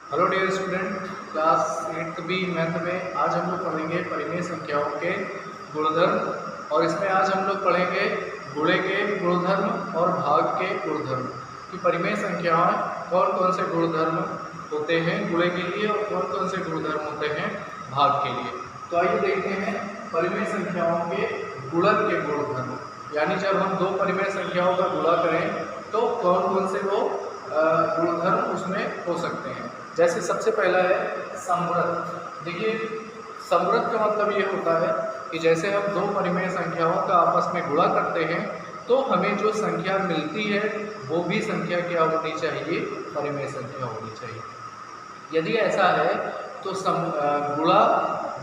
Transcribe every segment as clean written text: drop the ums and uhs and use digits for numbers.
Hello dear student, class 8th B math में आज हम लोग पढ़ेंगे परिमेय संख्याओं के गुणधर्म। और इसमें आज हम लोग पढ़ेंगे गुणे के गुणधर्म और भाग के गुणधर्म कि परिमेय संख्याएं कौन कौन से गुणधर्म होते हैं गुणे के लिए और कौन कौन से गुणधर्म होते हैं भाग के लिए। तो आइए देखते हैं परिमेय संख्याओं के गुणन के गुणधर्म, यानी जब हम दो परिमेय संख्याओं का गुणा करें तो कौन कौन से वो गुणधर्म उसमें हो सकते हैं। जैसे सबसे पहला है समवृत्त। देखिए, समवृत्त का मतलब ये होता है कि जैसे हम दो परिमेय संख्याओं का आपस में गुणा करते हैं तो हमें जो संख्या मिलती है वो भी संख्या क्या होनी चाहिए, परिमेय संख्या होनी चाहिए। यदि ऐसा है तो गुणा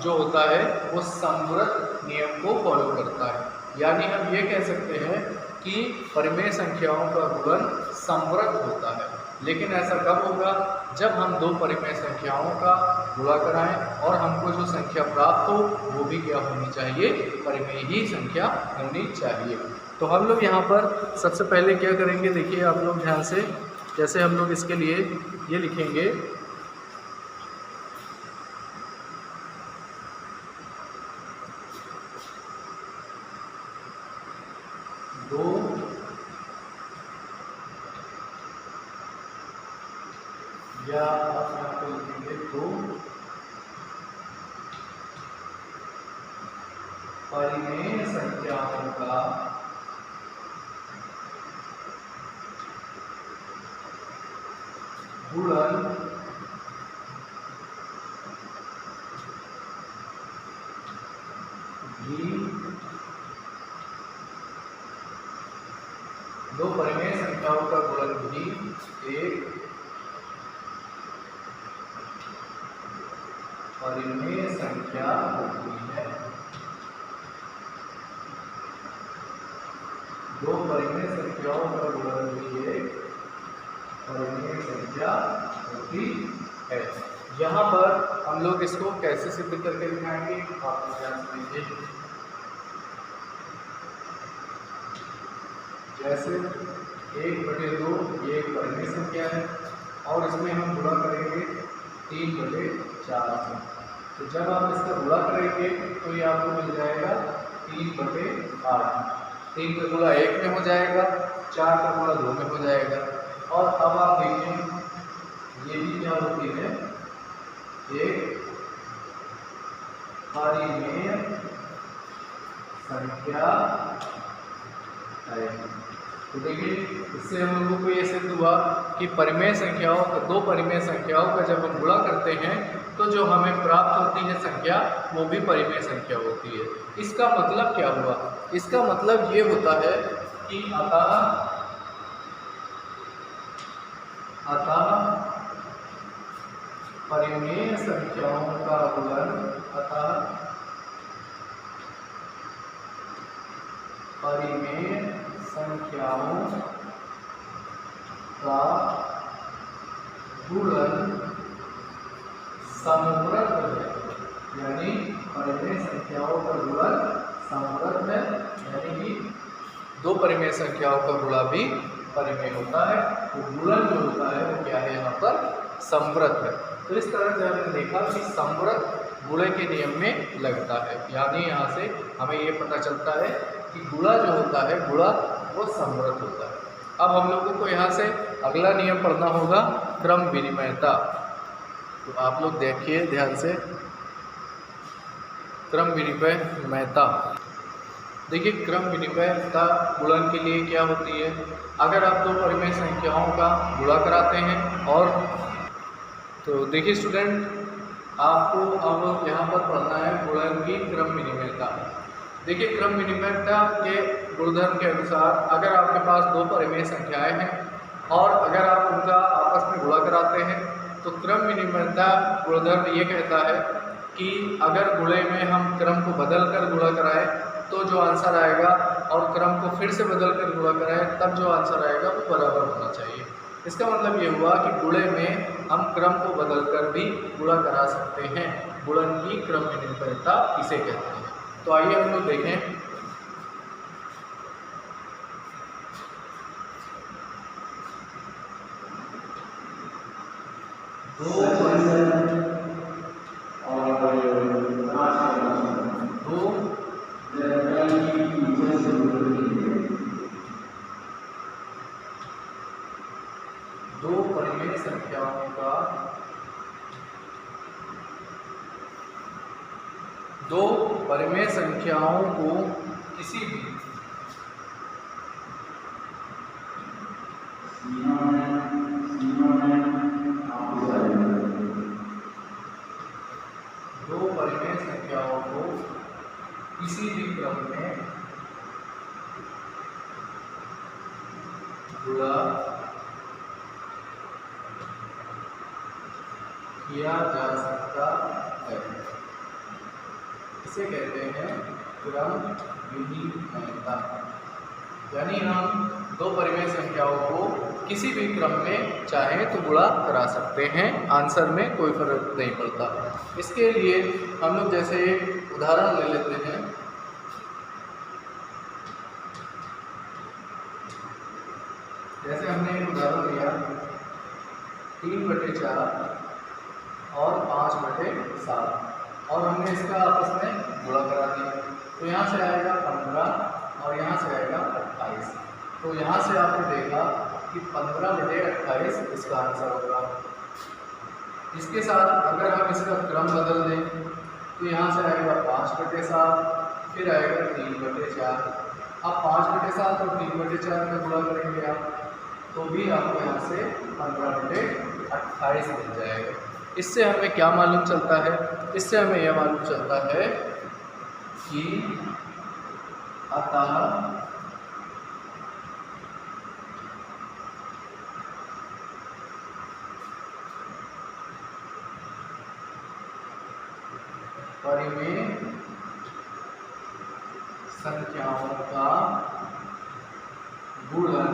जो होता है वो समवृत्त नियम को फॉलो करता है, यानी हम ये कह सकते हैं कि परिमेय संख्याओं का गुणन समवृत्त होता है। लेकिन ऐसा कब होगा? जब हम दो परिमेय संख्याओं का गुणा कराएं और हमको जो संख्या प्राप्त हो वो भी क्या होनी चाहिए, परिमेय ही संख्या होनी चाहिए। तो हम लोग यहाँ पर सबसे पहले क्या करेंगे, देखिए आप लोग ध्यान से, जैसे हम लोग इसके लिए ये लिखेंगे दो या आप यहाँ पर लिखेंगे दो परिमेय संख्याओं का गुणन भी दो परिमेय संख्याओं का गुणन भी एक परिमेय संख्या होती है। दो परिमेय संख्याओं का गुणन भी एक परिमेय संख्या होती है। यहाँ पर हम लोग इसको कैसे सिद्ध करके दिखाएंगे, आप ध्यान से देखिए। जैसे 1/2 ये एक परिमेय संख्या है और इसमें हम गुणा करेंगे 3/4 से। तो जब आप इसका गुणा करेंगे तो ये आपको मिल जाएगा 3/8। 3 का गुणा 1 में हो जाएगा, 4 का गुणा 2 में हो जाएगा। और अब आप देखें ये भी क्या होती है, एक परिमेय संख्या है। तो देखिए, इससे हम लोगों को ये सिद्ध हुआ कि परिमेय संख्याओं का, दो परिमेय संख्याओं का जब हम गुणा करते हैं तो जो हमें प्राप्त होती है संख्या वो भी परिमेय संख्या होती है। इसका मतलब क्या हुआ? इसका मतलब ये होता है कि अतः परिमेय संख्याओं का गुणन, परिमेय संख्याओं का गुणन समवृत्त है, यानी परिमेय संख्याओं का गुणन समवृत्त है, यानी कि दो परिमेय संख्याओं का गुणा भी परिमेय होता है। तो गुणन जो होता है वो क्या है, यहाँ पर समवृत्त है। तो इस तरह से हमने देखा कि समवृत्त गुणे के नियम में लगता है, यानी यहाँ से हमें ये पता चलता है कि गुणा जो होता है, गुणा वो समवृत्त होता है। अब हम लोगों को यहाँ से अगला नियम पढ़ना होगा, क्रम विनिमयता। तो आप लोग देखिए ध्यान से, क्रम विनिमयता। देखिए, क्रम विनिमयता गुणन के लिए क्या होती है? अगर आप दो परिमेय संख्याओं का गुणा कराते हैं और तो देखिए स्टूडेंट, आपको अब यहाँ पर पढ़ना है गुणन की क्रम विनिमयता। देखिए, क्रम विनिमयता के गुणधर्म के अनुसार अगर आपके पास दो परिमेय संख्याएं हैं और अगर आप उनका आपस में गुणा कराते हैं तो क्रम विनिमयता गुणधर्म ये कहता है कि अगर गुणे में हम क्रम को बदल कर गुणा कराएं तो जो आंसर आएगा और क्रम को फिर से बदल कर गुणा कराएं तब जो आंसर आएगा वो बराबर होना चाहिए। इसका मतलब ये हुआ कि गुणे में हम क्रम को बदलकर भी गुणा करा सकते हैं। गुणन की क्रम विनिमयता इसे कहते हैं। तो आइए हम लोग देखें दो परिमेय संख्याओं का दो परिमेय संख्याओं को किसी भी क्रम में गुणा किया जा सकता है। इसे कहते हैं क्रम विनिमयता। यानी हम दो परिमेय संख्याओं को किसी भी क्रम में चाहे तो गुणा करा सकते हैं, आंसर में कोई फर्क नहीं पड़ता। इसके लिए हम लोग जैसे एक उदाहरण ले लेते हैं। जैसे हमने एक उदाहरण लिया 3/4 और 5/7 और हमने इसका आपस में गुणा करा दिया, तो यहाँ से आएगा 15 और यहाँ से आएगा 28। तो यहाँ से आपने देखा कि 15/28 इसका आंसर होगा। इसके साथ अगर हम इसका क्रम बदल दें तो यहाँ से आएगा 5/7, फिर आएगा 3/4। अब 5/7 और 3/4 का गुणा करेंगे आप तो भी आपको यहाँ से 15/28 मिल जाएगा। इससे हमें क्या मालूम चलता है? इससे हमें यह मालूम चलता है कि अतः परिमेय संख्याओं का गुणन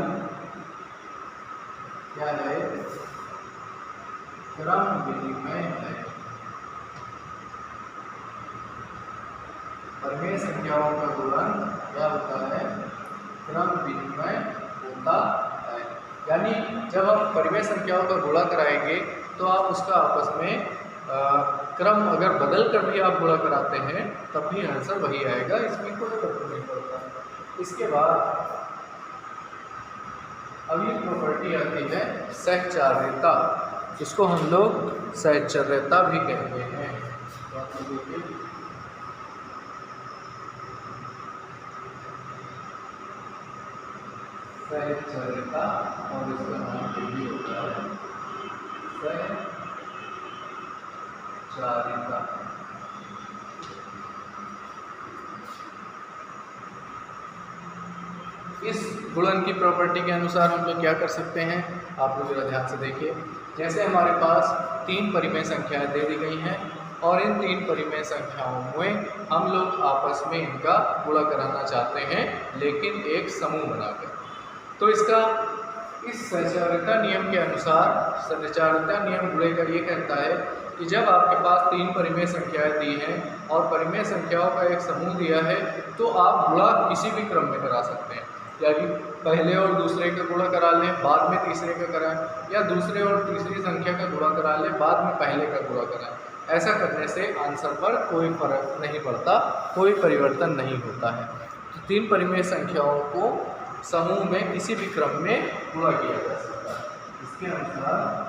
क्या है? क्रम विनिमय है। परिमेय संख्याओं का गुणन क्या होता है? क्रम विनिमय होता है। यानी जब हम परिमेय संख्याओं का गुणा कराएंगे तो आप उसका आपस में क्रम अगर बदल कर भी आप गुणा कराते हैं तब भी आंसर वही आएगा, इसमें कोई फर्क नहीं पड़ता। इसके बाद अगली प्रॉपर्टी आती है सहचार्यता, जिसको हम लोग सहचर्यता भी कहते हैं। सहचर्यता और इसका नाम भी होता है सहचार्यता। इस गुणन की प्रॉपर्टी के अनुसार हम लोग क्या कर सकते हैं, आप लोग जरा ध्यान से देखिए। जैसे हमारे पास 3 परिमेय संख्याएं दे दी गई हैं और इन 3 परिमेय संख्याओं में हम लोग आपस में इनका गुणा कराना चाहते हैं, लेकिन एक समूह बनाकर। तो इसका इस सहचार्यता नियम के अनुसार सहचार्यता नियम गुणे का ये कहता है कि जब आपके पास 3 परिमेय संख्याएं दी हैं और परिमेय संख्याओं का एक समूह दिया है तो आप गुणा किसी भी क्रम में करा सकते हैं। यानी पहले और दूसरे का गुणा करा लें, बाद में तीसरे का कराएं, या दूसरे और तीसरी संख्या का गुणा करा लें, बाद में पहले का गुणा कराएं। ऐसा करने से आंसर पर कोई फर्क नहीं पड़ता, कोई परिवर्तन नहीं होता है। तो 3 परिमेय संख्याओं को समूह में किसी भी क्रम में गुणा किया जा सकता है। इसके अनुसार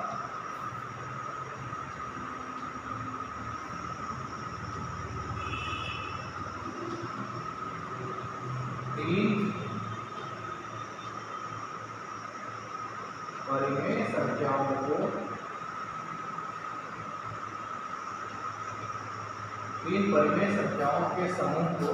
परिमेय संख्याओं को 3 परिमेय संख्याओं के समूह को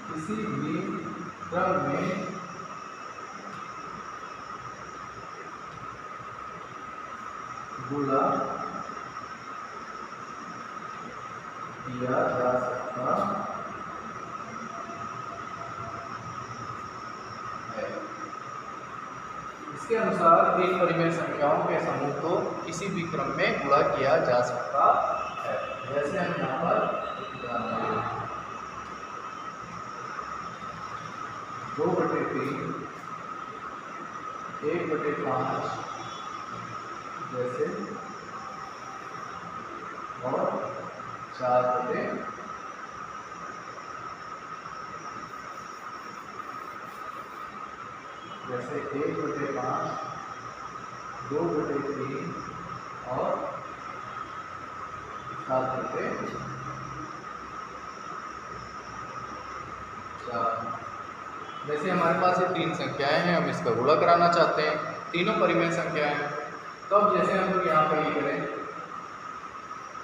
किसी भी क्रम में गुणा किया जा सकता है। इसके अनुसार एक परिमेय संख्याओं के समूह को किसी भी क्रम में गुणा किया जा सकता है। जैसे हम यहाँ पर 2/3, 1/5 जैसे और 4/, जैसे 1/5, 2/3 और 7/4। जैसे हमारे पास ये 3 संख्याएं हैं, हम इसका गुणा कराना चाहते हैं, तीनों परिमेय संख्याएं हैं। तो अब जैसे हम लोग यहाँ पे ये करें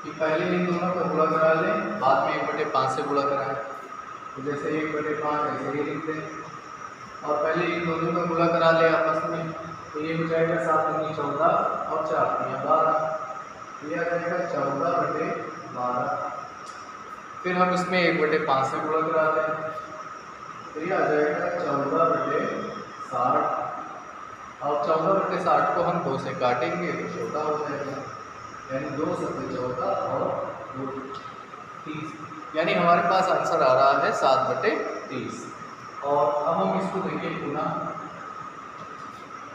कि पहले इन दोनों का गुणा करा लें, बाद में 1/5 से गुणा कराएं। तो जैसे 1/5 ऐसे ही लिखते हैं और पहले इन दोनों का गुणा करा ले आपस में, तो ये हो जाएगा 7 दूनी 14 और 4 दूनी 12, ये आ जाएगा 14/12। फिर हम इसमें 1/5 से गुणा करा लें, तो ये आ जाएगा 14/60। और 14/60 को हम 2 से काटेंगे तो छोटा हो जाएगा, यानी 2 से 14 और 2 30, यानी हमारे पास आंसर आ रहा है 7/30। और अब हम इसको देखिए पुनः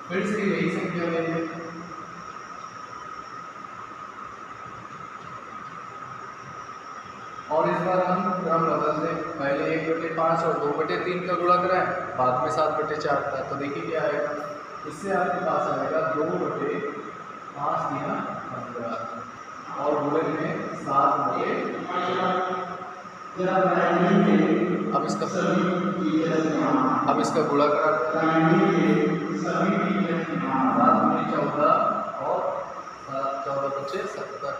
फिर से यही संख्या लेंगे, और इस बार हम क्रम बदल दें, पहले 1/5 और 2/3 का गुणा कराएं, बाद में 7/4 का। तो देखिए क्या आएगा, इससे आपके पास आएगा 2/5 दिया 15 और गुणे में 7/4। अब इसका गुणा करा 14 और 14/5 70।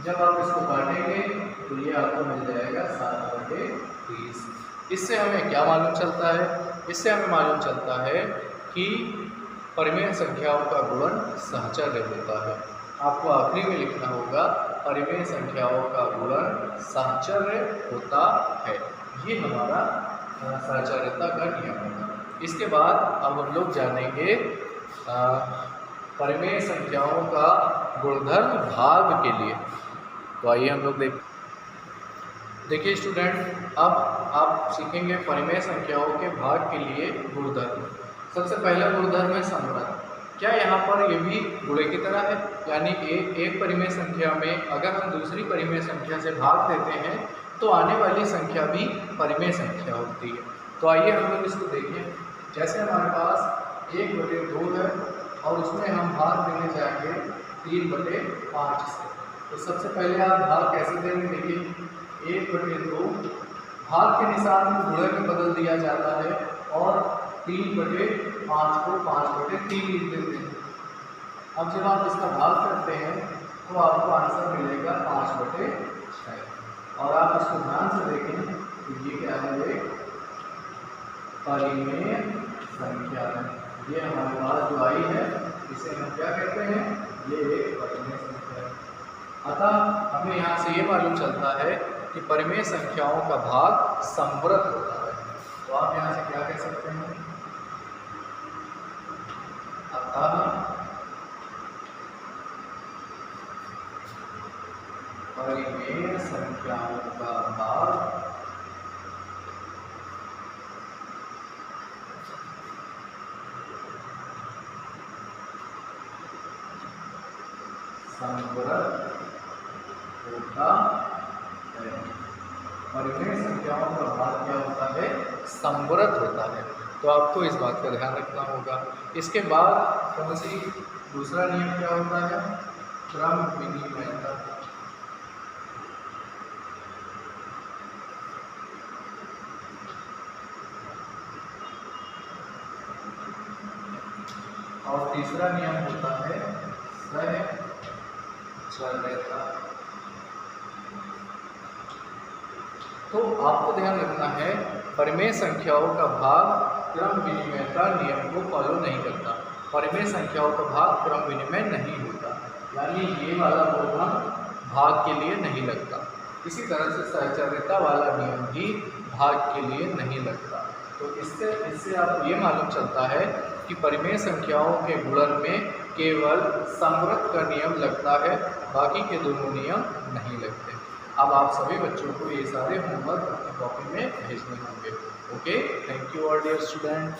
जब आप इसको काटेंगे तो ये आपको मिल जाएगा 7/30। इससे हमें क्या मालूम चलता है? इससे हमें मालूम चलता है कि परिमेय संख्याओं का गुणन सहचर्य होता है। आपको आखिरी में लिखना होगा परिमेय संख्याओं का गुणन सहचर्य होता है। ये हमारा सहचर्यता का नियम होगा। इसके बाद अब हम लोग जानेंगे परिमेय संख्याओं का गुणधर्म भाग के लिए। तो आइए हम लोग देखिए स्टूडेंट, अब आप सीखेंगे परिमेय संख्याओं के भाग के लिए गुणधर्म। सबसे पहला गुणधर्म है समवर्त। क्या यहाँ पर ये भी गुणे की तरह है? यानी एक परिमेय संख्या में अगर हम दूसरी परिमेय संख्या से भाग देते हैं तो आने वाली संख्या भी परिमेय संख्या होती है। तो आइए हम लोग इसको देखें। जैसे हमारे पास 1/2 है और उसमें हम भाग देने जाएंगे 3/5 से। तो सबसे पहले आप भाग कैसे देंगे? देखिए 1/2 भाग के निशान को गुणे में बदल दिया जाता है और 3/5 को 5/3 लिख देते हैं। अब जब आप इसका भाग करते हैं तो आपको आंसर मिलेगा 5/6। और आप इसको ध्यान से देखें तो ये क्या है, एक परिमेय संख्या है। ये हमारे पास जो आई है इसे हम क्या कहते हैं? ये एक परिमेय संख्या है। अतः हमें यहाँ से ये मालूम चलता है कि परिमेय संख्याओं का भाग समवर्त होता है। तो आप यहाँ से क्या कह सकते हैं? अतः परिमेय संख्याओं का भाग समवर्त होता है। परिमेय संख्याओं का भाग क्या होता है? समवर्त होता है। तो आपको इस बात का ध्यान रखना होगा। इसके बाद कौन सी दूसरा नियम क्या होता है? क्रम विनिमयता। और तीसरा नियम होता है सहचर्यता। तो आपको ध्यान रखना है परिमेय संख्याओं का भाग क्रम विनिमयता नियम को फॉलो नहीं करता। परिमेय संख्याओं का भाग क्रम विनिमय नहीं होता, यानी ये वाला गुणधर्म भाग के लिए नहीं लगता। इसी तरह से सहचर्यता वाला नियम भी भाग के लिए नहीं लगता। तो इससे आपको ये मालूम चलता है कि परिमेय संख्याओं के गुणन में केवल संवृत्त का नियम लगता है, बाकी के दोनों नियम नहीं लगते। अब आप सभी बच्चों को ये सारे होमवर्क अपनी कॉपी में भेजने होंगे। Okay, thank you all dear student.